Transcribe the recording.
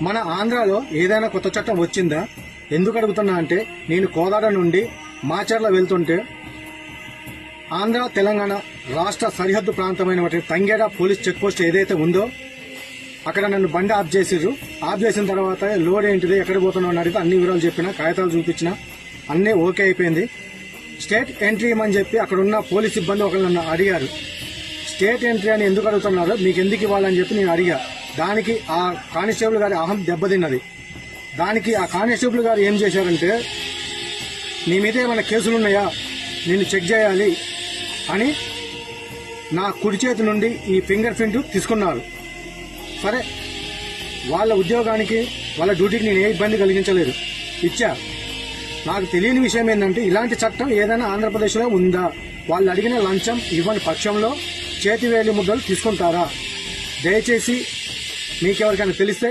మన ఆంధ్రాలో ఏదైనా కొత్త చట్టం వచ్చిందా? ఎందుకు అడుగుతున్నా అంటే, నేను కోదాడ నుండి మాచర్ల వెళ్తుంటే ఆంధ్ర తెలంగాణ రాష్ట్ర సరిహద్దు ప్రాంతమైన తంగేడ పోలీస్ చెక్ పోస్ట్ ఏదైతే ఉందో అక్కడ నన్ను బండి ఆఫ్ చేసిర్రు. ఆఫ్ చేసిన తర్వాత లోడ్ ఏంటిది, ఎక్కడ పోతున్నావు అని అడిగితే అన్ని వివరాలు చెప్పిన, కాగితాలు చూపించిన, అన్నీ ఓకే అయిపోయింది. స్టేట్ ఎంట్రీ ఇవ్వమని చెప్పి అక్కడ ఉన్న పోలీస్ సిబ్బంది ఒకరు నన్ను అడిగారు. స్టేట్ ఎంట్రీ అని ఎందుకు అడుగుతున్నారు, మీకు ఎందుకు ఇవ్వాలని చెప్పి నేను అడిగా. దానికి ఆ కానిస్టేబుల్ గారి అహం దెబ్బతిన్నది. దానికి ఆ కానిస్టేబుల్ గారు ఏం చేశారంటే, నీ మీద ఏమైనా కేసులున్నాయా, నిన్ను చెక్ చేయాలి అని నా కుడి చేతి నుండి ఈ ఫింగర్ ప్రింట్ తీసుకున్నారు. సరే, వాళ్ళ ఉద్యోగానికి వాళ్ళ డ్యూటీకి నేను ఏ ఇబ్బంది కలిగించలేదు, ఇచ్చా. నాకు తెలియని విషయం ఏంటంటే, ఇలాంటి చట్టం ఏదైనా ఆంధ్రప్రదేశ్లో ఉందా? వాళ్ళు అడిగిన లంచం ఇవ్వని పక్షంలో చేతివేలి ముద్దలు తీసుకుంటారా? దయచేసి మీకెవరికైనా తెలిస్తే